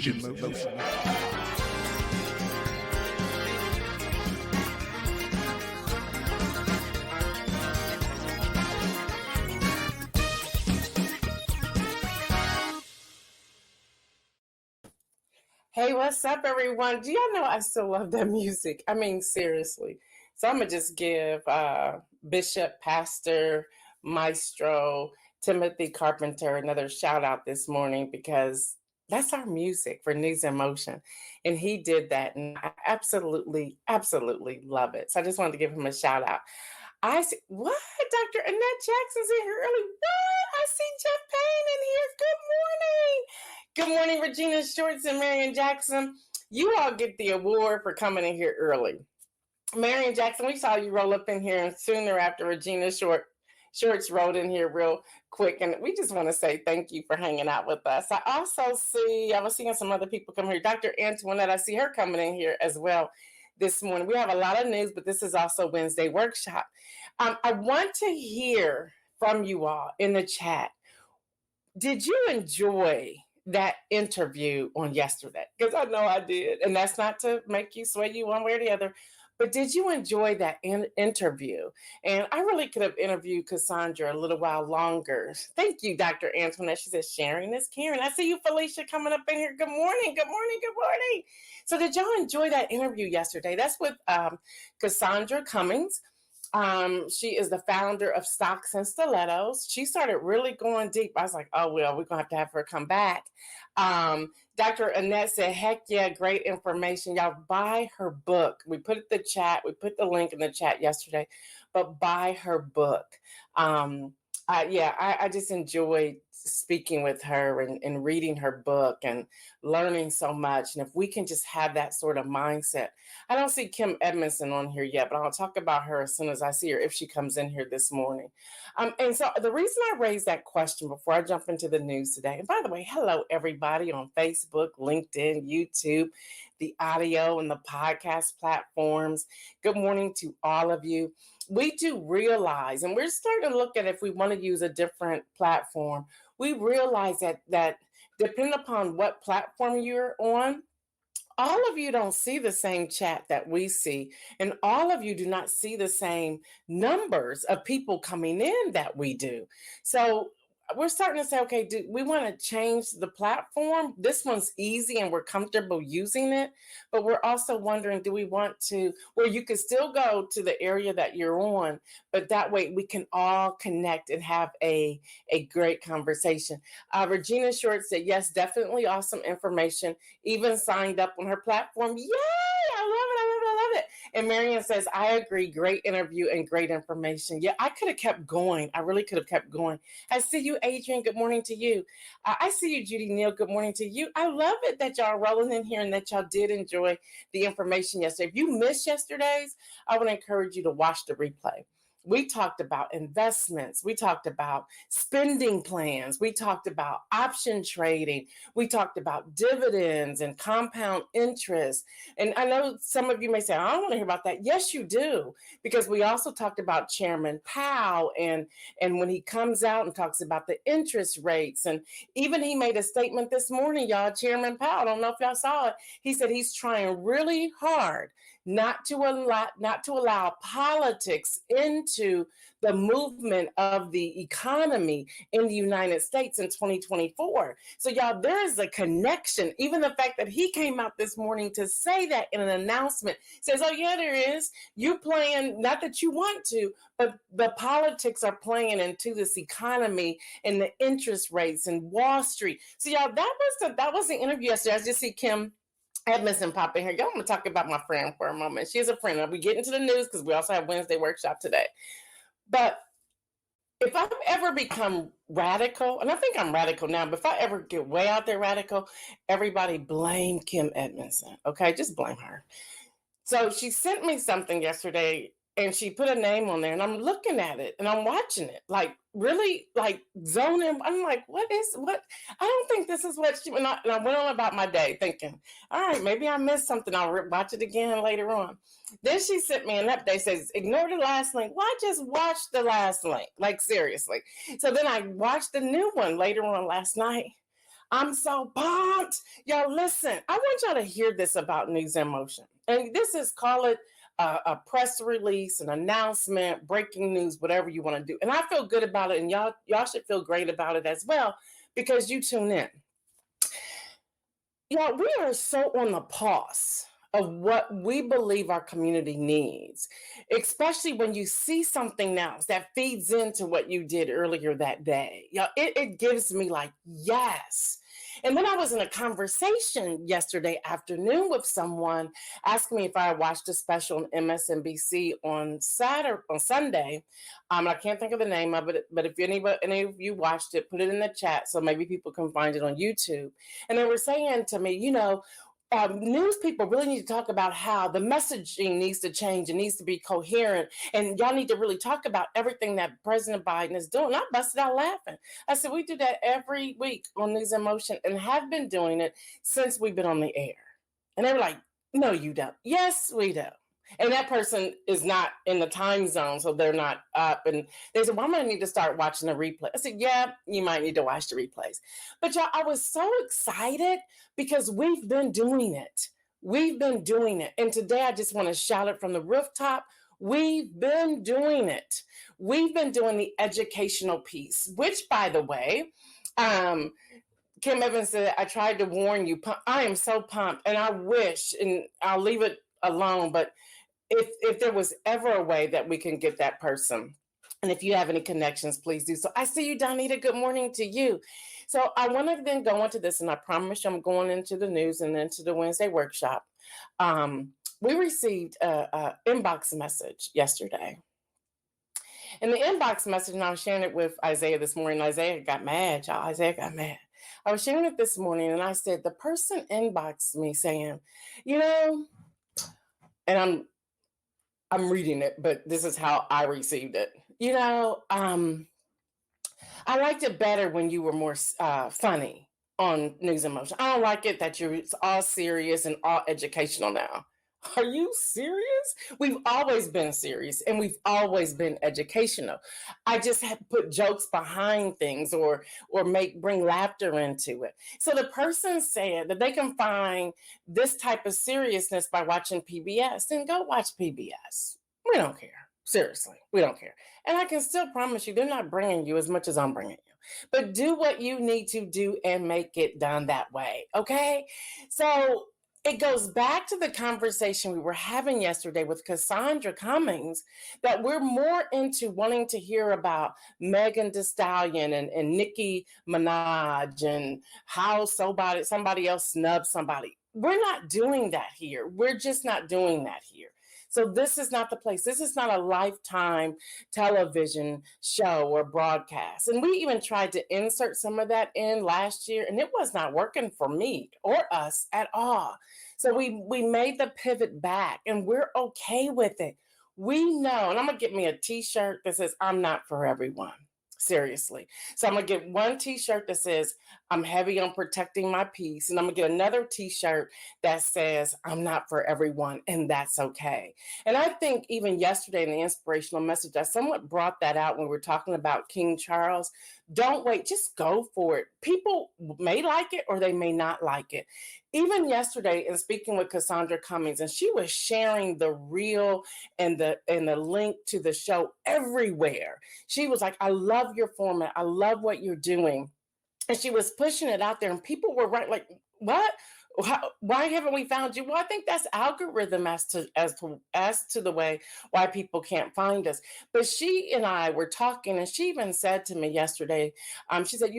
Emotions. Hey, what's up, everyone? Do y'all know I still love that music? I mean, seriously. So I'm going to just give Bishop, Pastor, Maestro, Timothy Carpenter another shout out this morning because that's our music for News and Motion. And he did that, and I absolutely, absolutely love it. So I just wanted to give him a shout out. I see, what? Dr. Annette Jackson's in here early. What? I see Jeff Payne in here. Good morning, Regina Shorts and Marion Jackson. You all get the award for coming in here early. Marion Jackson, we saw you roll up in here, and soon thereafter, Regina Shorts rolled in here real quick, and we just want to say thank you for hanging out with us. I was seeing some other people come here. Dr. Antoinette, I see her coming in here as well this morning. We have a lot of news, but this is also Wednesday workshop. I want to hear from you all in the chat. Did you enjoy that interview on yesterday? Because I know I did. And that's not to make you sway you one way or the other. But did you enjoy that interview? And I really could have interviewed Cassandra a little while longer. Thank you, Dr. Antoinette. She says, sharing is caring. I see you, Felicia, coming up in here. Good morning. Good morning. Good morning. So did y'all enjoy that interview yesterday? That's with Cassandra Cummings. She is the founder of Stocks and Stilettos. She started really going deep. I was like, oh, well, we're going to have her come back. Dr. Annette said, heck yeah, great information. Y'all buy her book. We put it in the chat. We put the link in the chat yesterday, but buy her book. I just enjoyed speaking with her and reading her book and learning so much. And if we can just have that sort of mindset. I don't see Kim Edmondson on here yet, but I'll talk about her as soon as I see her, if she comes in here this morning. And so the reason I raised that question before I jump into the news today, and by the way, hello, everybody on Facebook, LinkedIn, YouTube, the audio and the podcast platforms. Good morning to all of you. We do realize, and we're starting to look at if we want to use a different platform, we realize that depending upon what platform you're on, all of you don't see the same chat that we see, and all of you do not see the same numbers of people coming in that we do. So we're starting to say, okay, do we want to change the platform? This one's easy and we're comfortable using it, but we're also wondering, do we want to, where you can still go to the area that you're on, but that way we can all connect and have a great conversation. Regina Short said, yes, definitely awesome information. Even signed up on her platform. Yay! I love it. And Marianne says, I agree. Great interview and great information. Yeah, I could have kept going. I really could have kept going. I see you, Adrian. Good morning to you. I see you, Judy Neal. Good morning to you. I love it that y'all are rolling in here and that y'all did enjoy the information yesterday. If you missed yesterday's, I would encourage you to watch the replay. We talked about investments. We talked about spending plans. We talked about option trading. We talked about dividends and compound interest. And I know some of you may say, I don't want to hear about that. Yes, you do, because we also talked about Chairman Powell and when he comes out and talks about the interest rates. And even he made a statement this morning, y'all, Chairman Powell, I don't know if y'all saw it. He said he's trying really hard not to allow politics into the movement of the economy in the United States in 2024. So y'all, there is a connection. Even the fact that he came out this morning to say that in an announcement says, oh yeah, there is. You playing, not that you want to, but the politics are playing into this economy and the interest rates and Wall Street. So y'all, that was the interview yesterday. I just see Kim Edmondson pop in here. Y'all want to talk about my friend for a moment. She's a friend. We get into the news because we also have Wednesday workshop today. But if I've ever become radical, and I think I'm radical now, but if I ever get way out there radical, everybody blame Kim Edmondson. Okay, just blame her. So she sent me something yesterday and she put a name on there and I'm looking at it and I'm watching it, like really like zoning. I'm like, what? I don't think this is what she, and I went on about my day thinking, all right, maybe I missed something. I'll watch it again later on. Then she sent me an update, says, ignore the last link. Why just watch the last link? Like seriously. So then I watched the new one later on last night. I'm so pumped. Y'all listen, I want y'all to hear this about News in Motion. And this is, call it a press release, an announcement, breaking news, whatever you want to do. And I feel good about it. And y'all should feel great about it as well, because you tune in. Y'all, we are so on the pulse of what we believe our community needs, especially when you see something else that feeds into what you did earlier that day. It gives me like, yes. And then I was in a conversation yesterday afternoon with someone asking me if I watched a special on MSNBC on Sunday. I can't think of the name of it, but if any of you watched it, put it in the chat so maybe people can find it on YouTube. And they were saying to me, news people really need to talk about how the messaging needs to change and needs to be coherent. And y'all need to really talk about everything that President Biden is doing. I busted out laughing. I said, we do that every week on News in Motion and have been doing it since we've been on the air. And they were like, no, you don't. Yes, we do. And that person is not in the time zone, so they're not up. And they said, well, I'm going to need to start watching the replay. I said, yeah, you might need to watch the replays. But y'all, I was so excited because we've been doing it. We've been doing it. And today I just want to shout it from the rooftop. We've been doing it. We've been doing the educational piece, which, by the way, Kim Evans said, I tried to warn you. I am so pumped. And I wish, and I'll leave it alone, but if there was ever a way that we can get that person, and if you have any connections, please do so. I see you, Donita. Good morning to you. So I want to then go into this, and I promise you I'm going into the news and into the Wednesday workshop. We received an inbox message yesterday. And the inbox message, and I was sharing it with Isaiah this morning. Isaiah got mad, y'all. Isaiah got mad. I was sharing it this morning, and I said, the person inboxed me saying, and I'm reading it, but this is how I received it. I liked it better when you were more funny on News in Motion. I don't like it that you're all serious and all educational now. Are you serious? We've always been serious and we've always been educational. I just have put jokes behind things or bring laughter into it. So the person said that they can find this type of seriousness by watching PBS. Then go watch PBS. We don't care. Seriously, we don't care. And I can still promise you, they're not bringing you as much as I'm bringing you. But do what you need to do and make it done that way, okay? So it goes back to the conversation we were having yesterday with Cassandra Cummings, that we're more into wanting to hear about Megan Thee Stallion and Nicki Minaj and how somebody else snubbed somebody. We're not doing that here. We're just not doing that here. So this is not the place. This is not a Lifetime television show or broadcast. And we even tried to insert some of that in last year, and it was not working for me or us at all. So we made the pivot back, and we're okay with it. We know, and I'm going to get me a t-shirt that says, I'm not for everyone. Seriously. So I'm going to get one t-shirt that says, I'm heavy on protecting my peace. And I'm going to get another t-shirt that says, I'm not for everyone. And that's okay. And I think even yesterday in the inspirational message, I somewhat brought that out when we were talking about King Charles. Don't wait. Just go for it. People may like it or they may not like it. Even yesterday in speaking with Cassandra Cummings, and she was sharing the reel and the link to the show everywhere. She was like, I love your format. I love what you're doing. And she was pushing it out there, and people were right, like, what? Why haven't we found you? Well, I think that's algorithm as to the way why people can't find us. But she and I were talking, and she even said to me yesterday, she said,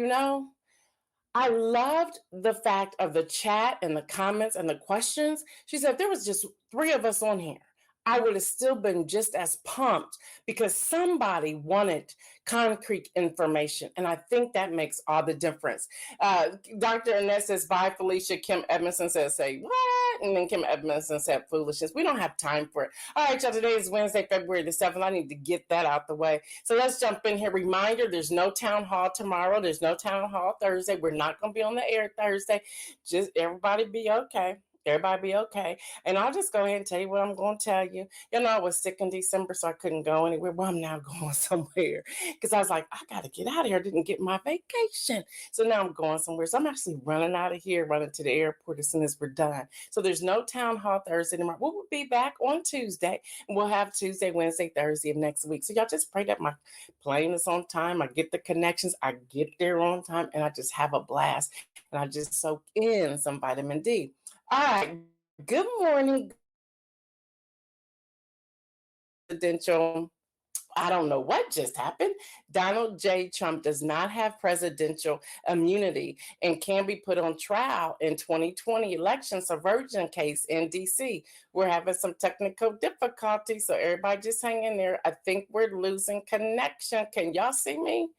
I loved the fact of the chat and the comments and the questions. She said, there was just 3 of us on here, I would have still been just as pumped because somebody wanted concrete information. And I think that makes all the difference. Dr. Annette says, bye, Felicia. Kim Edmondson says, say what? And then Kim Edmondson said, foolishness. We don't have time for it. All right, y'all, today is Wednesday, February the 7th. I need to get that out the way. So let's jump in here. Reminder, there's no town hall tomorrow. There's no town hall Thursday. We're not going to be on the air Thursday. Just everybody be okay. Everybody be okay. And I'll just go ahead and tell you what I'm going to tell you. You know, I was sick in December, so I couldn't go anywhere. Well, I'm now going somewhere because I was like, I got to get out of here. I didn't get my vacation. So now I'm going somewhere. So I'm actually running out of here, running to the airport as soon as we're done. So there's no town hall Thursday anymore. We will be back on Tuesday. And we'll have Tuesday, Wednesday, Thursday of next week. So y'all just pray that my plane is on time. I get the connections. I get there on time. And I just have a blast. And I just soak in some vitamin D. All right. Good morning, presidential. I don't know what just happened. Donald J. Trump does not have presidential immunity and can be put on trial in 2020 election subversion case in DC. We're having some technical difficulties, so everybody just hang in there. I think we're losing connection. Can y'all see me?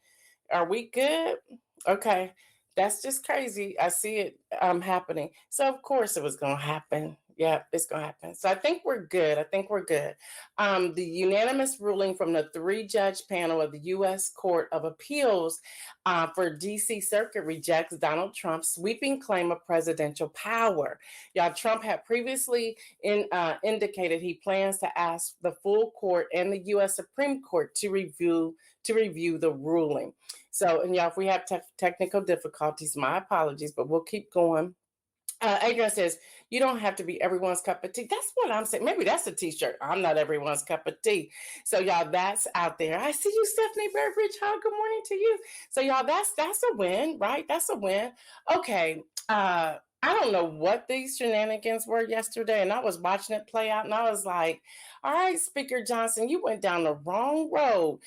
Are we good? Okay. That's just crazy. I see it happening. So of course it was gonna happen. Yeah, it's gonna happen. So I think we're good. I think we're good. The unanimous ruling from the three-judge panel of the U.S. Court of Appeals for D.C. Circuit rejects Donald Trump's sweeping claim of presidential power. Y'all, Trump had previously indicated he plans to ask the full court and the U.S. Supreme Court to review the ruling. So, and y'all, if we have technical difficulties, my apologies, but we'll keep going. Adrian says, you don't have to be everyone's cup of tea. That's what I'm saying. Maybe that's a t-shirt. I'm not everyone's cup of tea. So y'all, that's out there. I see you, Stephanie Burbridge. How good morning to you. So y'all, that's a win, right? That's a win. Okay. I don't know what these shenanigans were yesterday, and I was watching it play out, and I was like, all right, Speaker Johnson, you went down the wrong road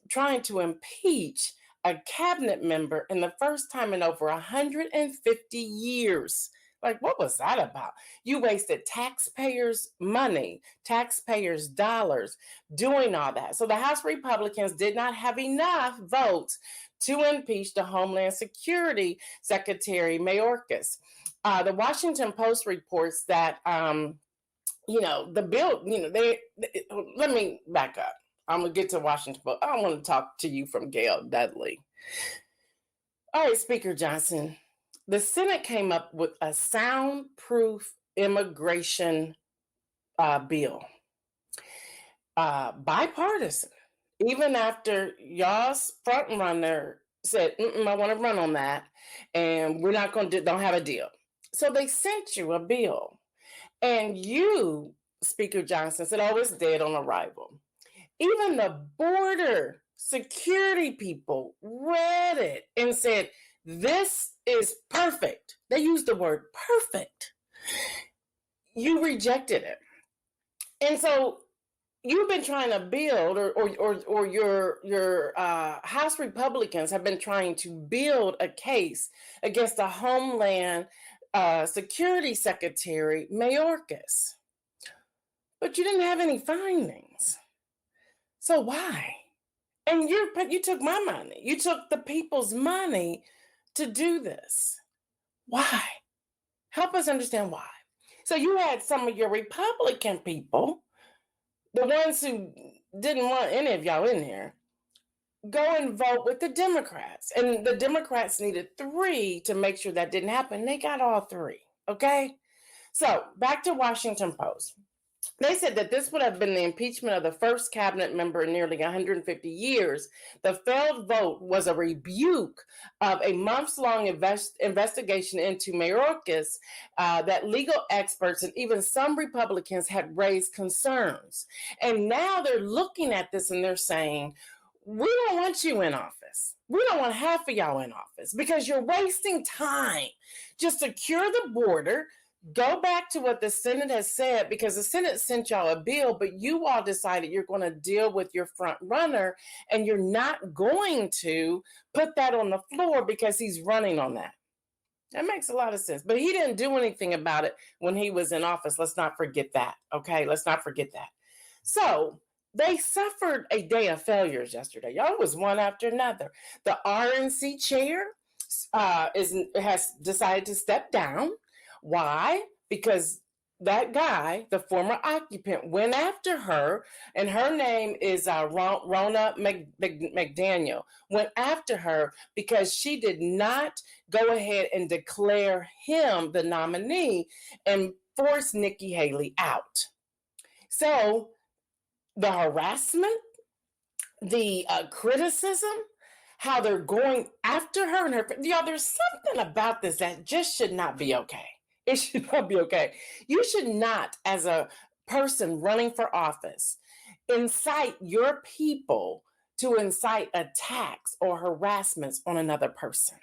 trying to impeach a cabinet member in the first time in over 150 years. Like, what was that about? You wasted taxpayers' money, taxpayers' dollars doing all that. So the House Republicans did not have enough votes to impeach the Homeland Security Secretary Mayorkas. The Washington Post reports that, the bill, let me back up. I'm going to get to Washington Post. I want to talk to you from Gail Dudley. All right, Speaker Johnson, the Senate came up with a soundproof immigration bill, bipartisan, even after y'all's front runner said, I want to run on that, and we're not going to, don't have a deal. So they sent you a bill, and you, Speaker Johnson, said, oh, it's dead on arrival. Even the border security people read it and said, this is perfect. They used the word perfect. You rejected it. And so you've been trying to build, or your House Republicans have been trying to build a case against the Homeland Security Secretary Mayorkas. But you didn't have any findings. So why? And you took my money. You took the people's money to do this. Why? Help us understand why. So you had some of your Republican people, the ones who didn't want any of y'all in there, go and vote with the Democrats. And the Democrats needed 3 to make sure that didn't happen. They got all 3, okay? So back to Washington Post. They said that this would have been the impeachment of the first cabinet member in nearly 150 years. The failed vote was a rebuke of a months-long investigation into Mayorkas that legal experts and even some Republicans had raised concerns. And now they're looking at this and they're saying, we don't want you in office. We don't want half of y'all in office because you're wasting time. Just secure the border. Go back to what the Senate has said, because the Senate sent y'all a bill, but you all decided you're going to deal with your front runner and you're not going to put that on the floor because he's running on that. That makes a lot of sense. But he didn't do anything about it when he was in office. Let's not forget that. Okay, let's not forget that. So they suffered a day of failures yesterday. Y'all, was one after another. The RNC chair has decided to step down. Why? Because that guy, the former occupant, went after her, and her name is Ronna McDaniel, went after her because she did not go ahead and declare him the nominee. And force Nikki Haley out. So the harassment, the criticism, how they're going after her and her, there's something about this that just should not be okay. It should not be okay. You should not, as a person running for office, incite your people to incite attacks or harassments on another person.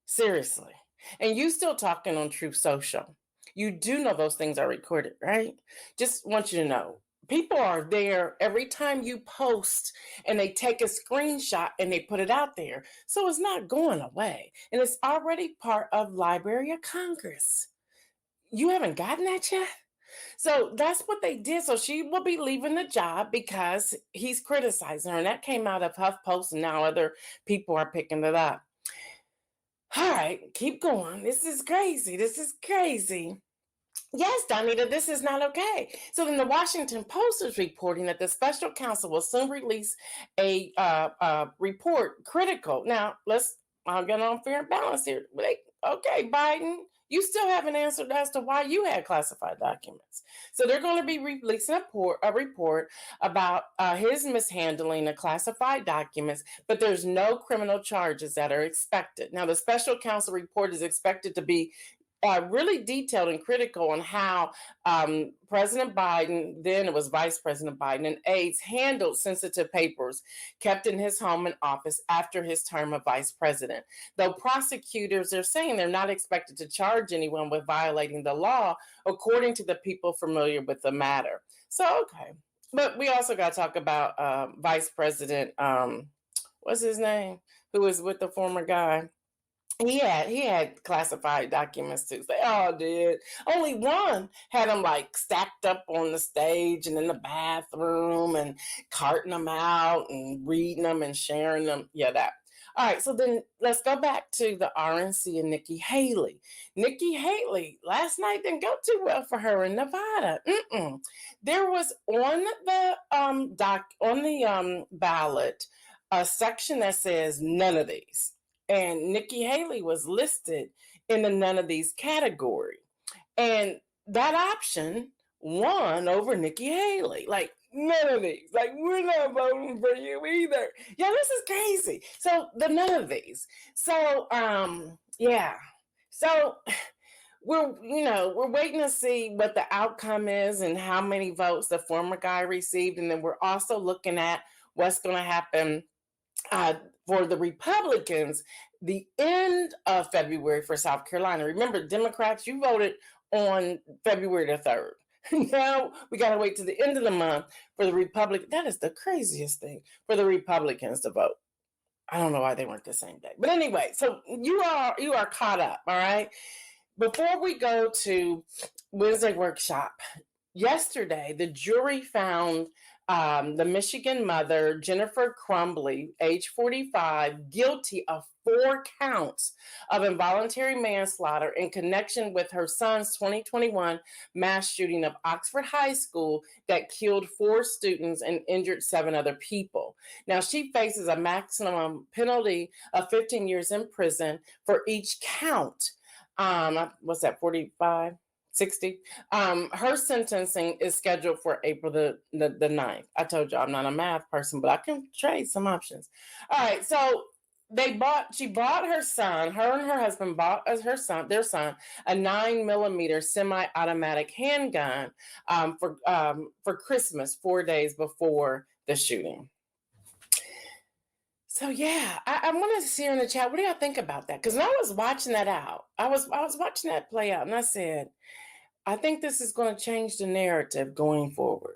Seriously. And you still talking on Truth Social. You do know those things are recorded, right? Just want you to know. People are there every time you post and they take a screenshot and they put it out there. So it's not going away. And it's already part of Library of Congress. You haven't gotten that yet? So that's what they did. So she will be leaving the job because he's criticizing her. And that came out of HuffPost, and now other people are picking it up. All right, keep going. This is crazy. This is crazy. Yes, Donita, this is not okay. So then the Washington Post is reporting that the special counsel will soon release a report critical. Now, I'll get on fair and balance here. Okay, Biden, you still haven't answered as to why you had classified documents. So they're going to be releasing a report about his mishandling of classified documents, but there's no criminal charges that are expected. Now, the special counsel report is expected to be really detailed and critical on how President Biden, then it was Vice President Biden, and aides handled sensitive papers kept in his home and office after his term of vice president. Though prosecutors are saying they're not expected to charge anyone with violating the law, according to the people familiar with the matter. So, okay. But we also got to talk about Vice President, what's his name, who was with the former guy. He had classified documents too. They all did. Only one had them like stacked up on the stage and in the bathroom and carting them out and reading them and sharing them. Yeah, that. All right, so then let's go back to the RNC and Nikki Haley. Nikki Haley, last night didn't go too well for her in Nevada. There was on the ballot a section that says none of these. And Nikki Haley was listed in the none of these category. And that option won over Nikki Haley. Like, none of these. Like, we're not voting for you either. Yeah, this is crazy. So the none of these. So, yeah. So we're waiting to see what the outcome is and how many votes the former guy received. And then we're also looking at what's going to happen for the Republicans, the end of February for South Carolina. Remember, Democrats, you voted on February the 3rd. Now we got to wait to the end of the month for the Republicans. That is the craziest thing, for the Republicans to vote. I don't know why they weren't the same day. But anyway, so you are caught up, all right? Before we go to Wednesday workshop, yesterday the jury found the Michigan mother, Jennifer Crumbley, age 45, guilty of 4 counts of involuntary manslaughter in connection with her son's 2021 mass shooting of Oxford High School that killed 4 students and injured 7 other people. Now, she faces a maximum penalty of 15 years in prison for each count. What's that, 45? 60. Her sentencing is scheduled for April the 9th. I told you I'm not a math person, but I can trade some options. All right, so she bought her son, her and her husband bought their son, a 9mm semi-automatic handgun for Christmas, 4 days before the shooting. So yeah, I want to see her in the chat. What do y'all think about that? Because when I was watching that out, I was watching that play out, and I said, I think this is going to change the narrative going forward.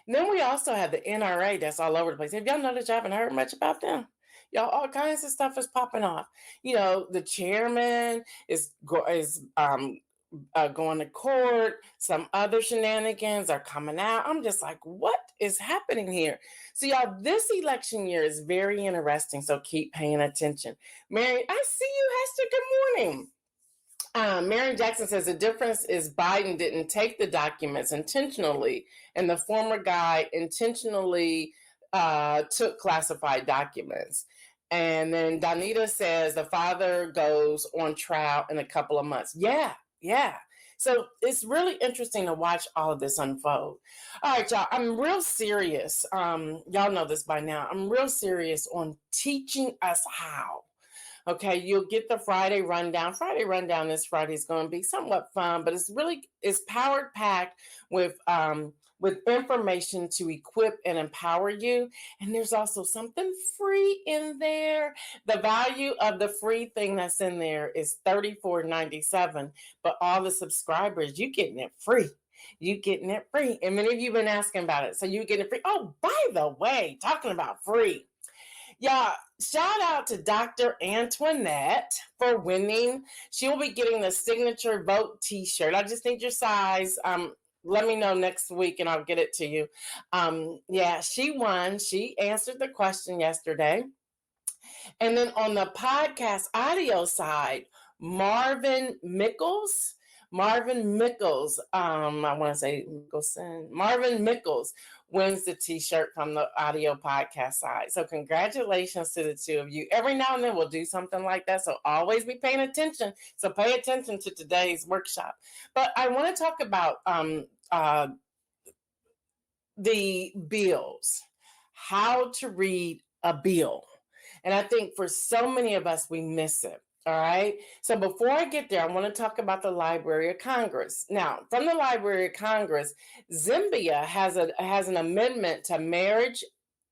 And then we also have the NRA that's all over the place. Have y'all noticed? I haven't heard much about them. Y'all, all kinds of stuff is popping off. The chairman is going to court. Some other shenanigans are coming out. I'm just like, what is happening here? So y'all, this election year is very interesting. So keep paying attention. Mary, I see you, Hester. Good morning. Mary Jackson says the difference is Biden didn't take the documents intentionally, and the former guy intentionally took classified documents. And then Donita says the father goes on trial in a couple of months. Yeah. So it's really interesting to watch all of this unfold. All right, y'all, I'm real serious. Y'all know this by now. I'm real serious on teaching us how. Okay, you'll get the Friday rundown. Friday rundown this Friday is going to be somewhat fun, but it's powered packed with information to equip and empower you. And there's also something free in there. The value of the free thing that's in there is $34.97, but all the subscribers, you getting it free. You getting it free. And many of you have been asking about it. So you getting it free. Oh, by the way, talking about free. Yeah, shout out to Dr. Antoinette for winning. She will be getting the signature vote t-shirt. I just need your size. Let me know next week and I'll get it to you. Yeah, she won. She answered the question yesterday. And then on the podcast audio side, Marvin Mickles, I want to say Mickelson, Marvin Mickles wins the t-shirt from the audio podcast side. So congratulations to the two of you. Every now and then we'll do something like that. So always be paying attention. So pay attention to today's workshop. But I want to talk about the bills, how to read a bill. And I think for so many of us, we miss it. All right. So before I get there, I want to talk about the Library of Congress. Now, from the Library of Congress, Zambia has an amendment to Marriage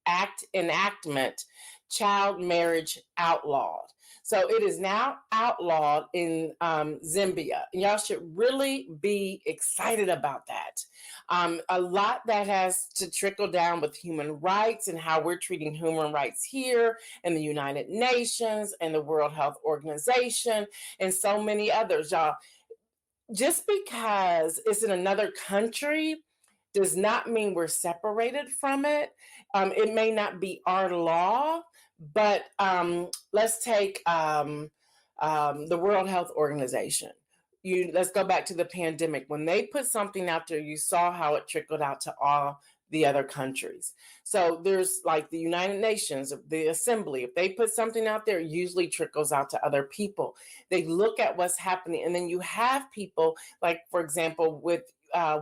Act enactment, child marriage outlawed. So it is now outlawed in Zambia. Y'all should really be excited about that. A lot that has to trickle down with human rights and how we're treating human rights here in the United Nations and the World Health Organization and so many others, y'all. Just because it's in another country does not mean we're separated from it. It may not be our law, but let's take the World Health Organization. Let's go back to the pandemic. When they put something out there, you saw how it trickled out to all the other countries. So there's like the United Nations, the Assembly. If they put something out there, it usually trickles out to other people. They look at what's happening. And then you have people like, for example, with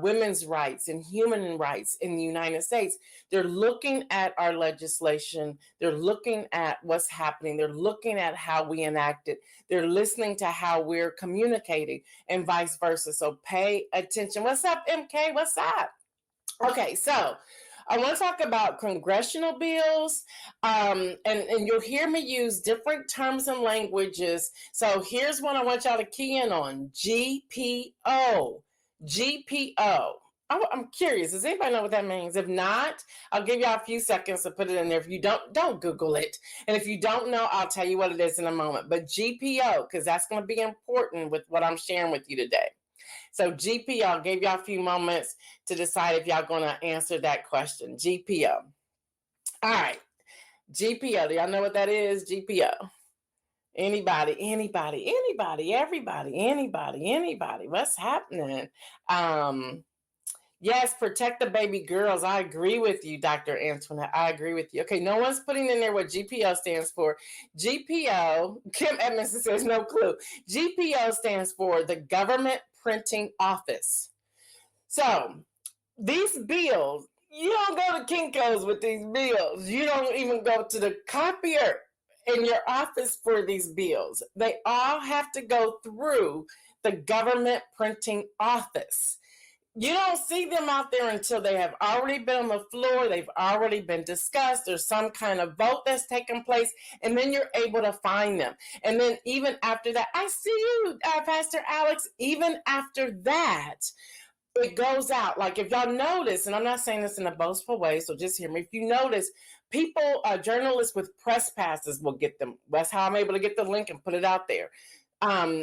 women's rights and human rights in the United States. They're looking at our legislation. They're looking at what's happening. They're looking at how we enact it. They're listening to how we're communicating and vice versa. So pay attention. What's up, MK? What's up? Okay, so I want to talk about congressional bills, and you'll hear me use different terms and languages. So here's one I want y'all to key in on, GPO. GPO. I'm curious. Does anybody know what that means? If not, I'll give y'all a few seconds to put it in there. If you don't Google it. And if you don't know, I'll tell you what it is in a moment. But GPO, because that's going to be important with what I'm sharing with you today. So GPO, I'll give y'all a few moments to decide if y'all going to answer that question. GPO. All right. GPO. Do y'all know what that is? GPO. Anybody, everybody. What's happening? Yes, protect the baby girls. I agree with you, Dr. Antoinette. I agree with you. Okay, no one's putting in there what GPO stands for. GPO, Kim Edmondson says no clue. GPO stands for the Government Printing Office. So these bills, you don't go to Kinko's with these bills. You don't even go to the copier in your office for these bills. They all have to go through the Government Printing Office. You don't see them out there until they have already been on the floor, they've already been discussed, there's some kind of vote that's taken place, and then you're able to find them. And then even after that, I see you, Pastor Alex, even after that, it goes out. Like if y'all notice, and I'm not saying this in a boastful way, so just hear me. If you notice, people, journalists with press passes will get them. That's how I'm able to get the link and put it out there.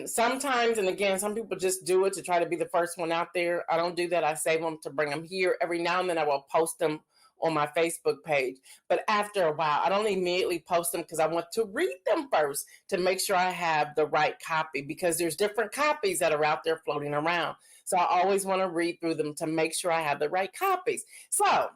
Sometimes, and again, some people just do it to try to be the first one out there. I don't do that. I save them to bring them here. Every now and then I will post them on my Facebook page. But after a while, I don't immediately post them because I want to read them first to make sure I have the right copy, because there's different copies that are out there floating around. So I always want to read through them to make sure I have the right copies. So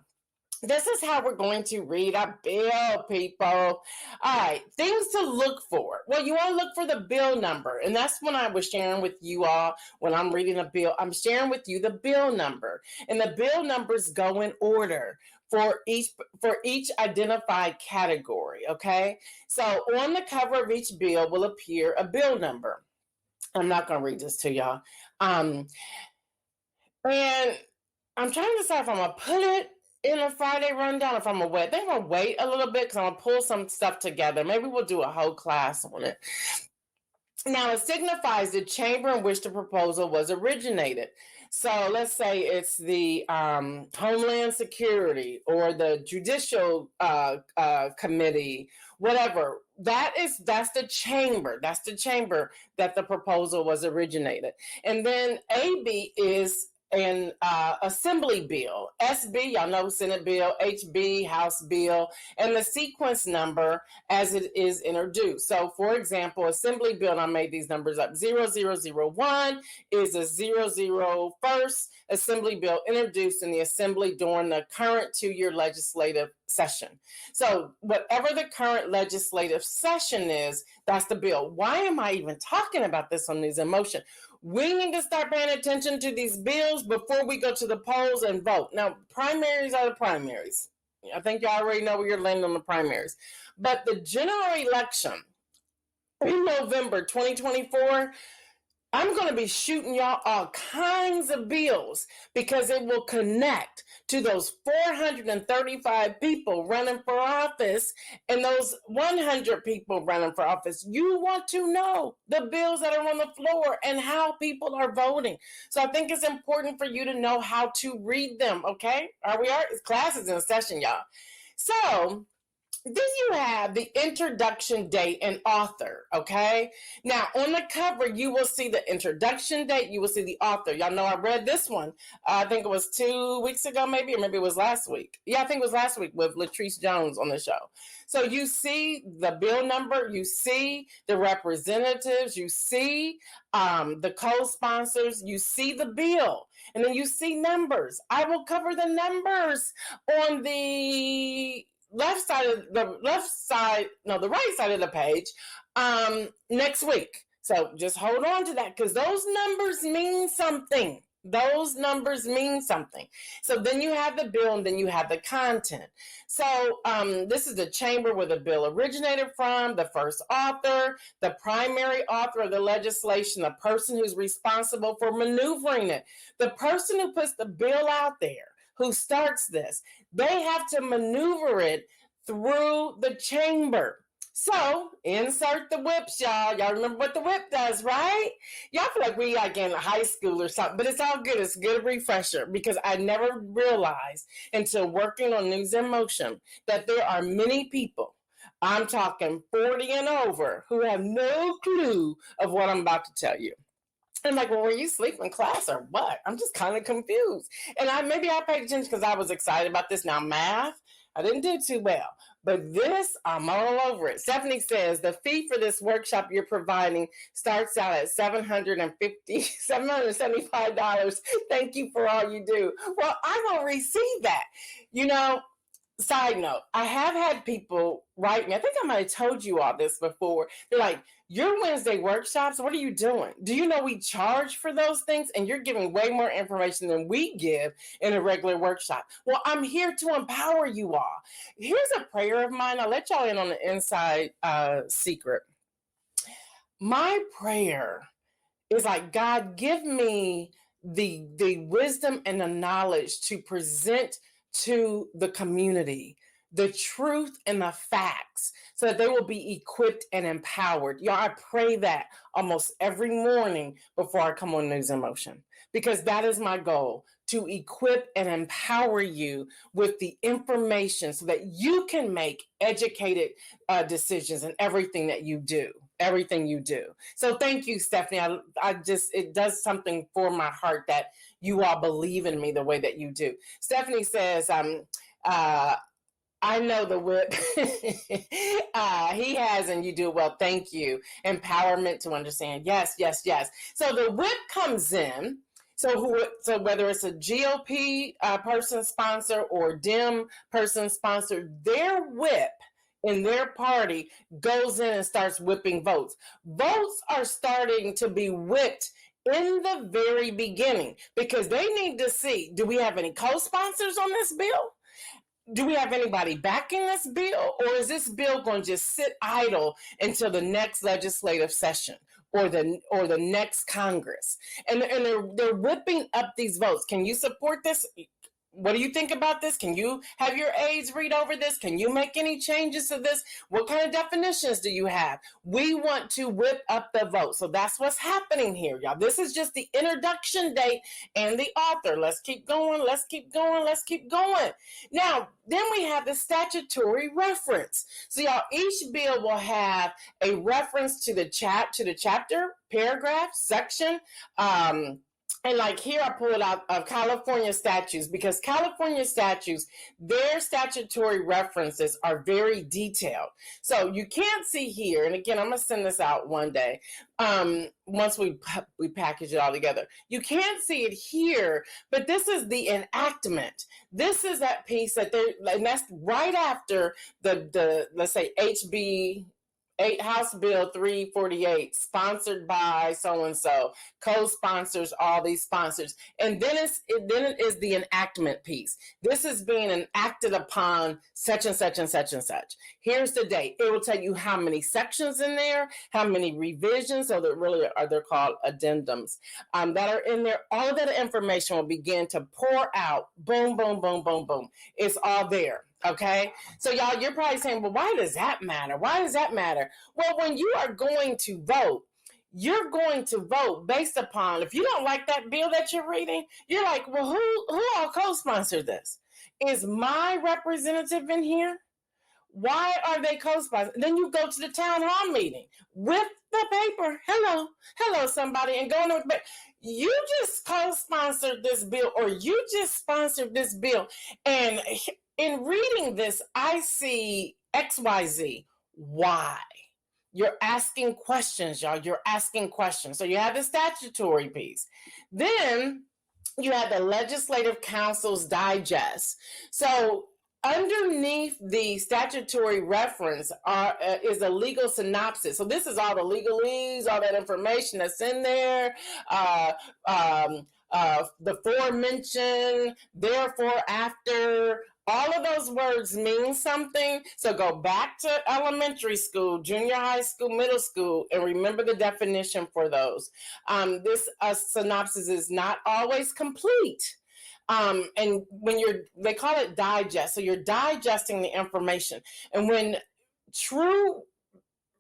This is how we're going to read a bill, people. All right, things to look for. Well, you want to look for the bill number. And that's when I was sharing with you all when I'm reading a bill. I'm sharing with you the bill number. And the bill numbers go in order for each identified category, okay? So on the cover of each bill will appear a bill number. I'm not going to read this to y'all. And I'm trying to decide if I'm going to put it in a Friday rundown, if I'm going to wait. I think I'm going to wait a little bit because I'm going to pull some stuff together. Maybe we'll do a whole class on it. Now, it signifies the chamber in which the proposal was originated. So let's say it's the Homeland Security or the Judicial Committee, whatever. That's the chamber. That's the chamber that the proposal was originated. And then AB is an assembly bill. SB, y'all know, Senate bill. HB, House bill, and the sequence number as it is introduced. So, for example, assembly bill, and I made these numbers up, 0001 is a 01st assembly bill introduced in the assembly during the current 2-year legislative session. So whatever the current legislative session is, that's the bill. Why am I even talking about this on News in Motion? We need to start paying attention to these bills before we go to the polls and vote. Now, primaries are the primaries. I think you already know where you're landing on the primaries. But the general election in November 2024, I'm going to be shooting y'all all kinds of bills because it will connect to those 435 people running for office and those 100 people running for office. You want to know the bills that are on the floor and how people are voting. So I think it's important for you to know how to read them, okay? Class is in session, y'all. So then you have the introduction date and author, okay? Now, on the cover, you will see the introduction date. You will see the author. Y'all know I read this one. I think it was 2 weeks ago, maybe, or maybe it was last week. Yeah, I think it was last week with Latrice Jones on the show. So you see the bill number. You see the representatives. You see the co-sponsors. You see the bill. And then you see numbers. I will cover the numbers on the right side of the page next week. So just hold on to that because those numbers mean something. Those numbers mean something. So then you have the bill and then you have the content. So this is the chamber where the bill originated from, the first author, the primary author of the legislation, the person who's responsible for maneuvering it, the person who puts the bill out there, who starts this. They have to maneuver it through the chamber. So insert the whips, y'all. Y'all remember what the whip does, right? Y'all feel like we like in high school or something, but it's all good. It's a good refresher because I never realized until working on News in Motion that there are many people, I'm talking 40 and over, who have no clue of what I'm about to tell you. I'm like, well, were you asleep in class or what? I'm just kind of confused. And maybe I paid attention because I was excited about this. Now, math, I didn't do too well. But this, I'm all over it. Stephanie says the fee for this workshop you're providing starts out at $775. Thank you for all you do. Well, I will receive that. You know, side note, I have had people write me. I think I might have told you all this before. They're like, your Wednesday workshops, what are you doing? Do you know we charge for those things? And you're giving way more information than we give in a regular workshop. Well, I'm here to empower you all. Here's a prayer of mine. I'll let y'all in on the inside secret. My prayer is like, God, give me the wisdom and the knowledge to present to the community the truth and the facts so that they will be equipped and empowered. Y'all, I pray that almost every morning before I come on News in Motion, because that is my goal, to equip and empower you with the information so that you can make educated decisions in everything that you do. Everything you do. So thank you, Stephanie. It does something for my heart that you all believe in me the way that you do. Stephanie says, I know the whip. He has, and you do well. Thank you. Empowerment to understand. Yes, yes, yes. So the whip comes in So whether it's a GOP person sponsor or Dem person sponsor, their whip in their party goes in and starts whipping votes. Votes are starting to be whipped in the very beginning because they need to see, do we have any co-sponsors on this bill? Do we have anybody backing this bill, or is this bill going to just sit idle until the next legislative session or the next Congress? And they're whipping up these votes. Can you support this? What do you think about this? Can you have your aides read over this? Can you make any changes to this? What kind of definitions do you have? We want to whip up the vote. So that's what's happening here, y'all. This is just the introduction date and the author. Let's keep going. Let's keep going. Let's keep going. Now, then we have the statutory reference. So y'all, each bill will have a reference to the chapter, paragraph, section, and like here, I pulled out of California statutes because California statutes, their statutory references are very detailed. So you can't see here, and again, I'm going to send this out one day once we package it all together. You can't see it here, but this is the enactment. This is that piece and that's right after the let's say HB House Bill 348, sponsored by so-and-so, co-sponsors, all these sponsors. And then it is the enactment piece. This is being enacted upon such and such and such and such. Here's the date. It will tell you how many sections in there, how many revisions, so that really they're called addendums, that are in there. All of that information will begin to pour out. Boom, boom, boom, boom, boom. It's all there. Okay, so y'all, you're probably saying, well, why does that matter? Why does that matter? Well, when you are going to vote, you're going to vote based upon, if you don't like that bill that you're reading, you're like, well, who all co-sponsored this? Is my representative in here? Why are they co-sponsored? Then you go to the town hall meeting with the paper. Hello, somebody, and go on the you just co-sponsored this bill, or you just sponsored this bill, and in reading this, I see XYZ. Why? You're asking questions, y'all. You're asking questions. So you have the statutory piece. Then you have the Legislative Council's Digest. So underneath the statutory reference is a legal synopsis. So this is all the legalese, all that information that's in there. The forementioned, therefore, after. All of those words mean something. So go back to elementary school, junior high school, middle school, and remember the definition for those. This synopsis is not always complete. And when they call it digest. So you're digesting the information. And when true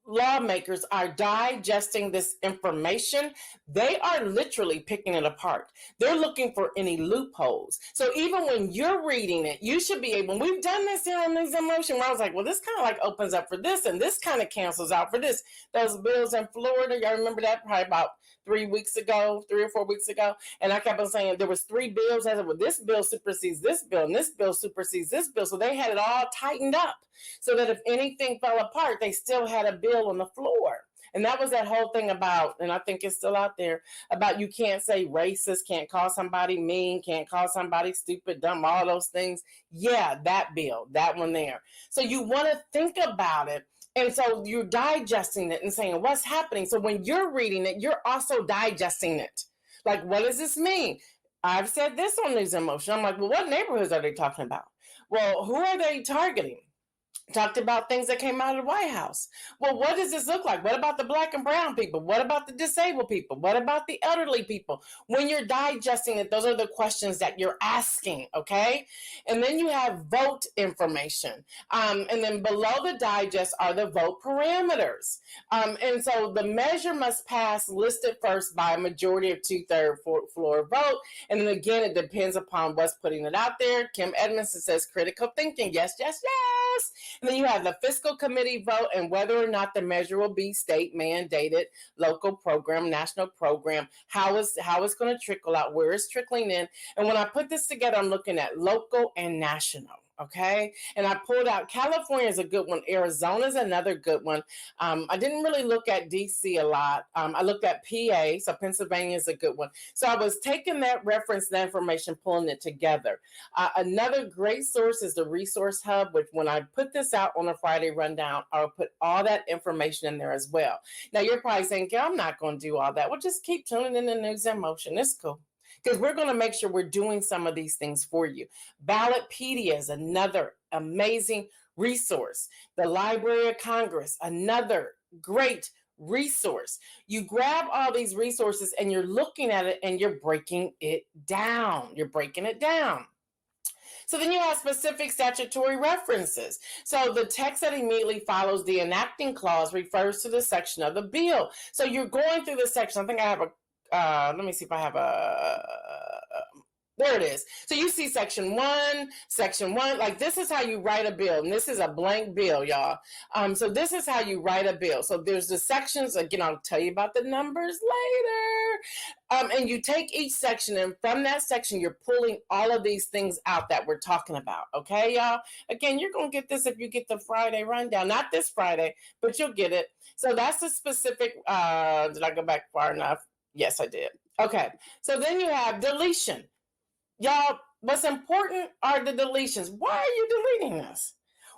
lawmakers are digesting this information, they are literally picking it apart. They're looking for any loopholes. So even when you're reading it, you should be able, we've done this here on News in Motion, where I was like, well, this kind of like opens up for this, and this kind of cancels out for this. Those bills in Florida, y'all remember that probably about 3 or 4 weeks ago, and I kept on saying there was 3 bills. I said, well, this bill supersedes this bill, and this bill supersedes this bill. So they had it all tightened up so that if anything fell apart, they still had a bill on the floor. And that was that whole thing about, and I think it's still out there, about you can't say racist, can't call somebody mean, can't call somebody stupid, dumb, all those things. Yeah, that bill, that one there. So you want to think about it. And so you're digesting it and saying, what's happening? So when you're reading it, you're also digesting it. Like, what does this mean? I've said this on News in Motion. I'm like, well, what neighborhoods are they talking about? Well, who are they targeting? Talked about things that came out of the White House. Well, what does this look like? What about the Black and brown people? What about the disabled people? What about the elderly people? When you're digesting it, those are the questions that you're asking, okay? And then you have vote information. And then below the digest are the vote parameters. And so the measure must pass listed first by a majority of 2/3 floor vote. And then again, it depends upon what's putting it out there. Kim Edmondson says critical thinking. Yes, yes, yes. And then you have the fiscal committee vote and whether or not the measure will be state mandated, local program, national program, how it's going to trickle out, where it's trickling in. And when I put this together, I'm looking at local and national. Okay. And I pulled out California is a good one. Arizona is another good one. I didn't really look at DC a lot. I looked at PA. So Pennsylvania is a good one. So I was taking that reference, that information, pulling it together. Another great source is the Resource Hub, which when I put this out on a Friday rundown, I'll put all that information in there as well. Now you're probably saying, Gail, I'm not going to do all that. Well, just keep tuning in to News in Motion. It's cool. Because we're going to make sure we're doing some of these things for you. Ballotpedia is another amazing resource. The Library of Congress, another great resource. You grab all these resources and you're looking at it and you're breaking it down. You're breaking it down. So then you have specific statutory references. So the text that immediately follows the enacting clause refers to the section of the bill. So you're going through the section. I think I have let me see if I have there it is. So you see section one, like this is how you write a bill. And this is a blank bill, y'all. So this is how you write a bill. So there's the sections. Again, I'll tell you about the numbers later. And you take each section, and from that section, you're pulling all of these things out that we're talking about. Okay, y'all? Again, you're going to get this if you get the Friday rundown. Not this Friday, but you'll get it. So that's a specific, did I go back far enough? Yes, I did. Okay. So then you have deletion. Y'all, what's important are the deletions. Why are you deleting this?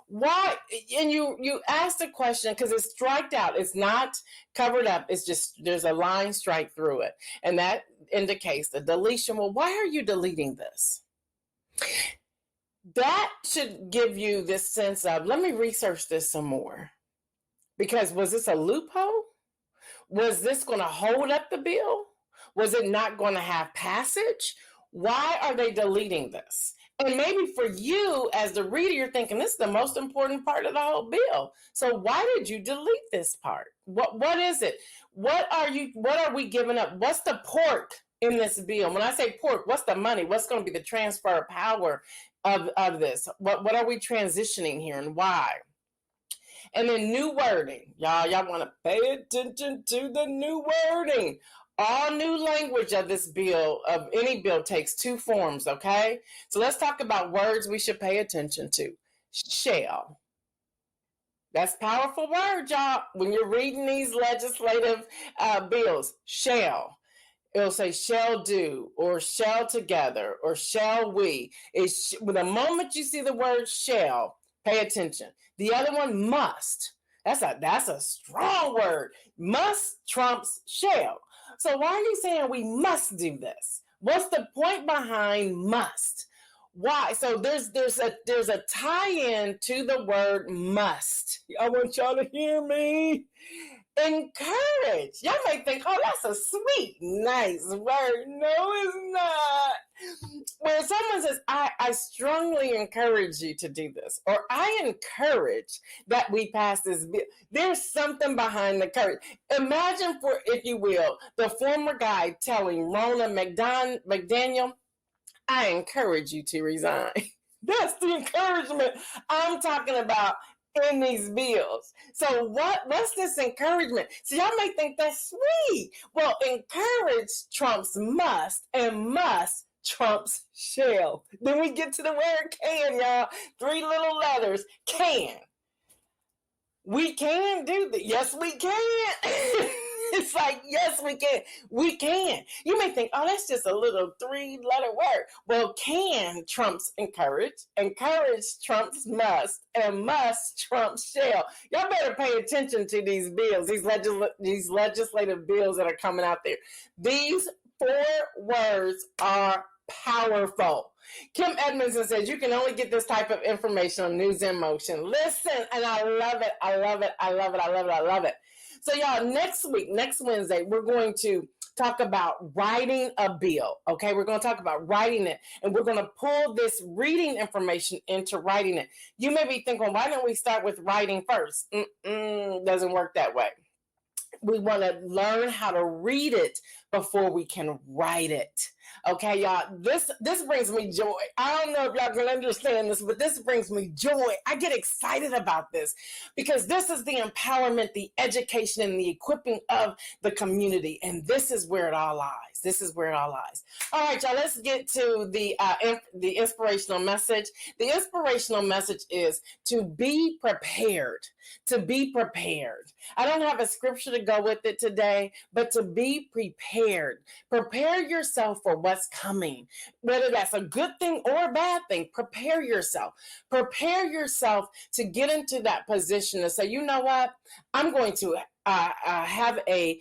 Why? And you ask the question because it's striked out. It's not covered up. It's just there's a line strike through it. And that indicates the deletion. Well, why are you deleting this? That should give you this sense of, let me research this some more. Because was this a loophole? Was this going to hold up the bill? Was it not going to have passage? Why are they deleting this? And maybe for you as the reader, you're thinking this is the most important part of the whole bill. So why did you delete this part? What is it? What are we giving up? What's the pork in this bill? When I say pork, what's the money? What's going to be the transfer of power of this? What are we transitioning here and why? And then new wording. Y'all want to pay attention to the new wording. All new language of this bill, of any bill, takes two forms, okay? So let's talk about words we should pay attention to. Shall. That's a powerful word, y'all. When you're reading these legislative bills, shall. It'll say shall do, or shall together, or shall we. The moment you see the word shall, pay attention. The other one, must. That's a strong word. Must trumps shall. So why are you saying we must do this? What's the point behind must? Why? So there's a tie-in to the word must. I want y'all to hear me. Encourage. Y'all may think, oh, that's a sweet, nice word. No, it's not. When someone says, I strongly encourage you to do this, or I encourage that we pass this bill, there's something behind the courage. Imagine, for, if you will, the former guy telling Ronna McDaniel, I encourage you to resign. That's the encouragement I'm talking about in these bills. So what's this encouragement? So y'all may think that's sweet. Well, encourage trumps must, and must trumps shall. Then we get to the word can, y'all. 3 little letters, can. We can do that. Yes, we can. It's like, yes, we can. We can. You may think, oh, that's just a little 3-letter word. Well, can trumps encourage trumps must, and must trumps shall. Y'all better pay attention to these bills, these legislative bills that are coming out there. These 4 words are powerful. Kim Edmondson says you can only get this type of information on News in Motion. Listen, and I love it. I love it. I love it. I love it. I love it. So y'all, next Wednesday, we're going to talk about writing a bill. Okay, we're going to talk about writing it, and we're going to pull this reading information into writing it. You may be thinking, why don't we start with writing first? Doesn't work that way. We want to learn how to read it before we can write it. Okay, y'all, this brings me joy. I don't know if y'all can understand this, but this brings me joy. I get excited about this because this is the empowerment, the education, and the equipping of the community. And this is where it all lies. This is where it all lies. All right, y'all, let's get to the inspirational message. The inspirational message is to be prepared. To be prepared. I don't have a scripture to go with it today, but to be prepared. Prepare yourself for what's coming, whether that's a good thing or a bad thing. Prepare yourself. Prepare yourself to get into that position to say, you know what, I'm going to have a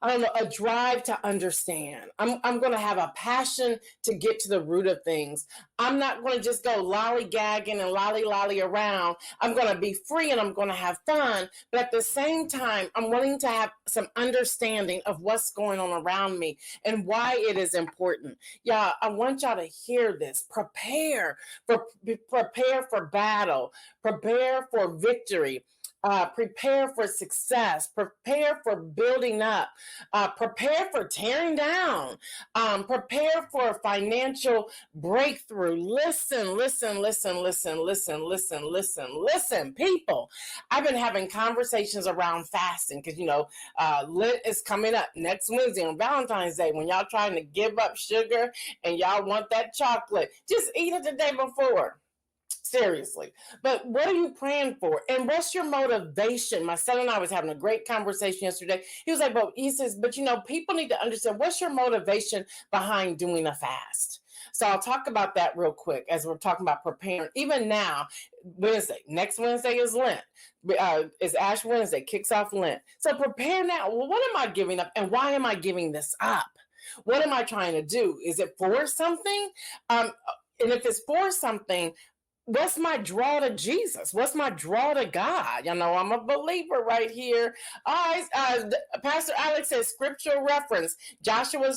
I don't know, a drive to understand. I'm going to have a passion to get to the root of things. I'm not going to just go lollygagging and lolly around. I'm going to be free and I'm going to have fun. But at the same time, I'm wanting to have some understanding of what's going on around me and why it is important. Y'all, I want y'all to hear this. Prepare for battle. Prepare for victory. Prepare for success, prepare for building up, prepare for tearing down, prepare for financial breakthrough. Listen, people. I've been having conversations around fasting because, Lent is coming up next Wednesday on Valentine's Day when y'all trying to give up sugar and y'all want that chocolate. Just eat it the day before. Seriously. But what are you praying for? And what's your motivation? My son and I was having a great conversation yesterday. He was like, he says, but people need to understand, what's your motivation behind doing a fast? So I'll talk about that real quick as we're talking about preparing. Even now, next Wednesday is Lent. It's Ash Wednesday, kicks off Lent. So prepare now. Well, what am I giving up and why am I giving this up? What am I trying to do? Is it for something? And if it's for something, what's my draw to Jesus? What's my draw to God? I'm a believer right here. All right, Pastor Alex says scriptural reference, Joshua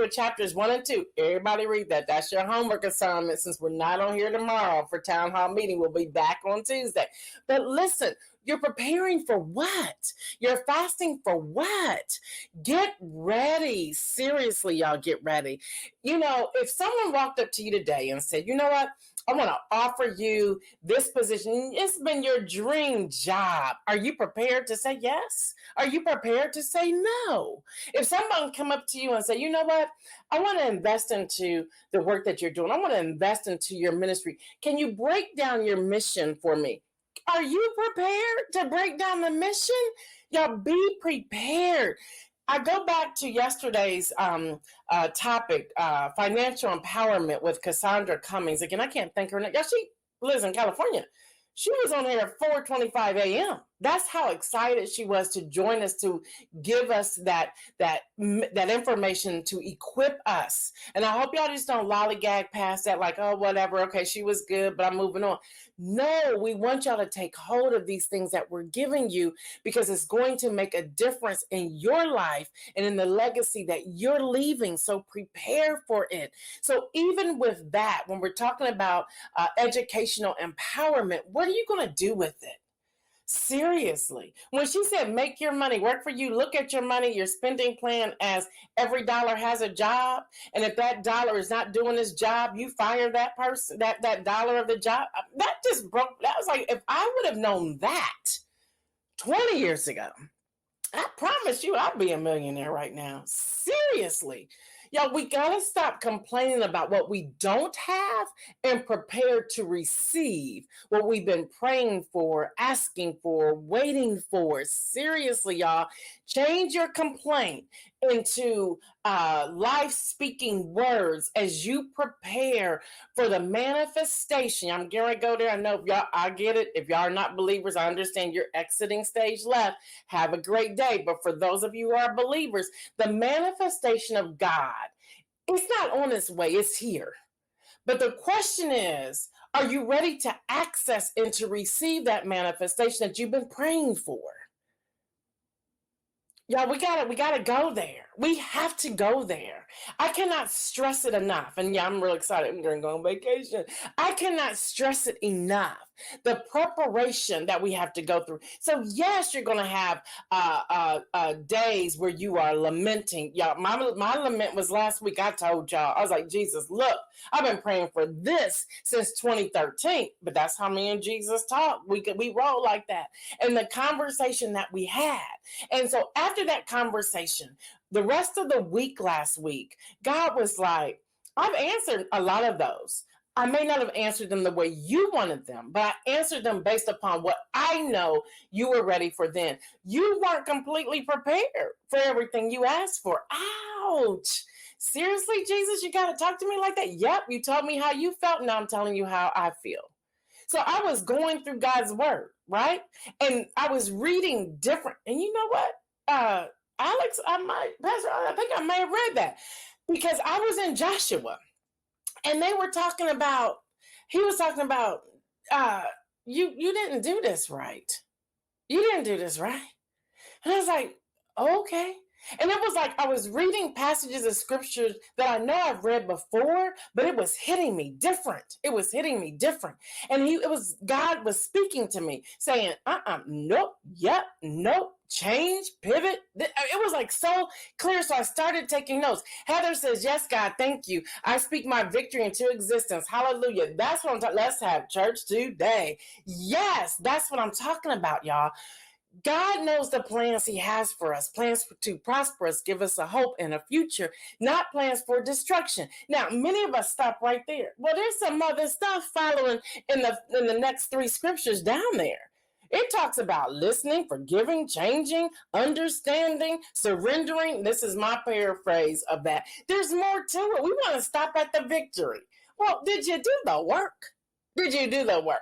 chapters 1 and 2. Everybody read that. That's your homework assignment since we're not on here tomorrow for town hall meeting. We'll be back on Tuesday. But listen, you're preparing for what? You're fasting for what? Get ready. Seriously, y'all, get ready. If someone walked up to you today and said, you know what? I want to offer you this position. It's been your dream job. Are you prepared to say yes? Are you prepared to say no? If someone come up to you and say, you know what? I want to invest into the work that you're doing. I want to invest into your ministry. Can you break down your mission for me? Are you prepared to break down the mission? Y'all, be prepared. I go back to yesterday's topic, financial empowerment with Cassandra Cummings. Again, I can't think her name. Yeah, she lives in California. She was on here at 4:25 a.m. That's how excited she was to join us, to give us that information, to equip us. And I hope y'all just don't lollygag past that like, oh, whatever. Okay, she was good, but I'm moving on. No, we want y'all to take hold of these things that we're giving you because it's going to make a difference in your life and in the legacy that you're leaving. So prepare for it. So even with that, when we're talking about educational empowerment, what are you going to do with it? Seriously. When she said, make your money work for you, look at your money, your spending plan as every dollar has a job. And if that dollar is not doing its job, you fire that person, that dollar of the job. That just broke. That was like, if I would have known that 20 years ago, I promise you I'd be a millionaire right now. Seriously. Y'all, we got to stop complaining about what we don't have and prepare to receive what we've been praying for, asking for, waiting for. Seriously, y'all, change your complaint into life-speaking words as you prepare for the manifestation. I'm going to go there. I know y'all, I get it. If y'all are not believers, I understand you're exiting stage left. Have a great day. But for those of you who are believers, the manifestation of God, it's not on its way. It's here. But the question is, are you ready to access and to receive that manifestation that you've been praying for? Y'all, we gotta go there. We have to go there. I cannot stress it enough. And yeah, I'm real excited. I'm going to go on vacation. I cannot stress it enough the preparation that we have to go through. So yes, you're going to have days where you are lamenting. Y'all, my lament was last week. I told y'all, I was like, Jesus, look, I've been praying for this since 2013. But that's how me and Jesus talk. We roll like that. And the conversation that we had. And so after that conversation, the rest of the week last week, God was like, I've answered a lot of those. I may not have answered them the way you wanted them, but I answered them based upon what I know you were ready for then. You weren't completely prepared for everything you asked for. Ouch. Seriously, Jesus, you got to talk to me like that? Yep, you told me how you felt. Now I'm telling you how I feel. So I was going through God's word, right? And I was reading different. And you know what? Alex, I think I may have read that because I was in Joshua. And they were talking about, he was talking about, you didn't do this right. You didn't do this right. And I was like, okay. And it was like I was reading passages of scriptures that I know I've read before, but it was hitting me different. It was hitting me different. And God was speaking to me saying, nope, yep, nope. Change, pivot. It was like so clear. So I started taking notes. Heather says, yes, God, thank you. I speak my victory into existence. Hallelujah. That's what I'm talking. Let's have church today. Yes, that's what I'm talking about, y'all. God knows the plans he has for us, plans to prosper us, give us a hope and a future, not plans for destruction. Now, many of us stop right there. Well, there's some other stuff following in the next 3 scriptures down there. It talks about listening, forgiving, changing, understanding, surrendering. This is my paraphrase of that. There's more to it. We want to stop at the victory. Well, did you do the work? Did you do the work?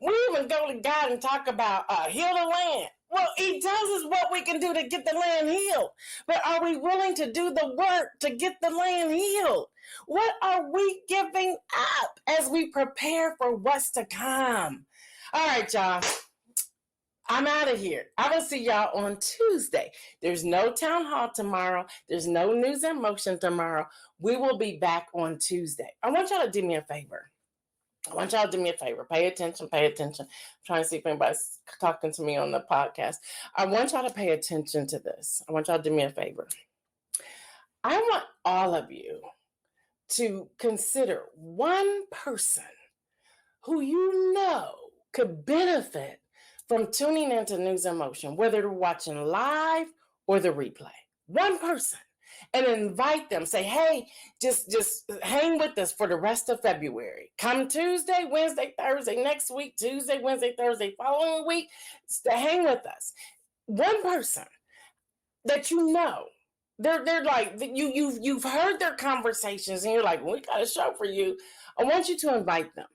We even go to God and talk about heal the land. Well, he tells us what we can do to get the land healed. But are we willing to do the work to get the land healed? What are we giving up as we prepare for what's to come? All right, y'all. I'm out of here. I will see y'all on Tuesday. There's no town hall tomorrow. There's no news and motion tomorrow. We will be back on Tuesday. I want y'all to do me a favor. Pay attention. I'm trying to see if anybody's talking to me on the podcast. I want y'all to pay attention to this. I want y'all to do me a favor. I want all of you to consider one person who you know could benefit from tuning into News in Motion, whether they're watching live or the replay. One person. And invite them. Say, hey, just hang with us for the rest of February. Come Tuesday, Wednesday, Thursday, next week, Tuesday, Wednesday, Thursday, following week, hang with us. One person that you know, they're like, you've heard their conversations and you're like, well, we got a show for you. I want you to invite them.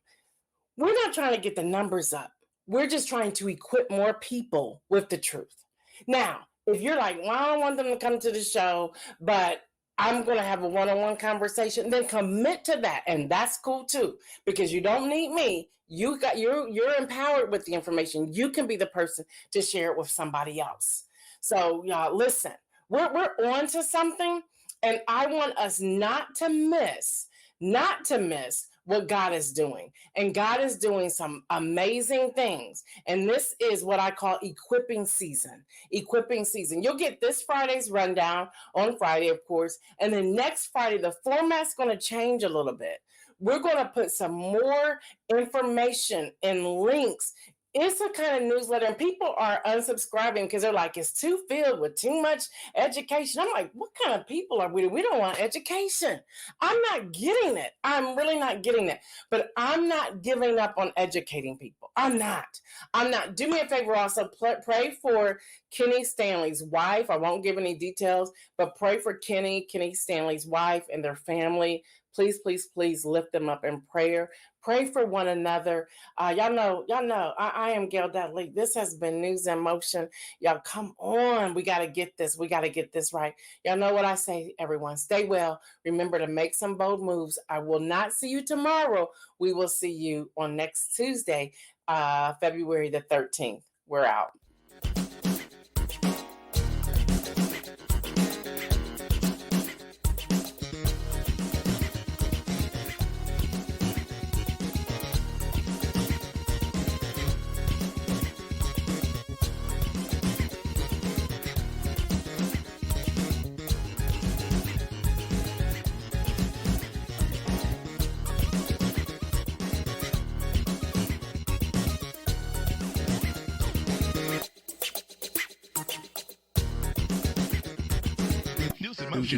We're not trying to get the numbers up. We're just trying to equip more people with the truth. Now, if you're like, well, I don't want them to come to the show, but I'm going to have a one-on-one conversation, then commit to that. And that's cool too, because you don't need me. You're empowered with the information. You can be the person to share it with somebody else. So y'all listen, we're on to something, and I want us not to miss what God is doing. And God is doing some amazing things. And this is what I call equipping season. Equipping season. You'll get this Friday's rundown on Friday, of course. And then next Friday, the format's going to change a little bit. We're going to put some more information and links. It's a kind of newsletter, and people are unsubscribing because they're like, it's too filled with too much education. I'm like, what kind of people are we? We don't want education. I'm not getting it. I'm really not getting it. But I'm not giving up on educating people. I'm not. Do me a favor also, pray for Kenny Stanley's wife. I won't give any details, but pray for Kenny Stanley's wife and their family. Please, please, please lift them up in prayer. Pray for one another. Y'all know, I am Gail Dudley. This has been News in Motion. Y'all come on. We got to get this. We got to get this right. Y'all know what I say, everyone. Stay well. Remember to make some bold moves. I will not see you tomorrow. We will see you on next Tuesday, February the 13th. We're out.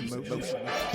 motion.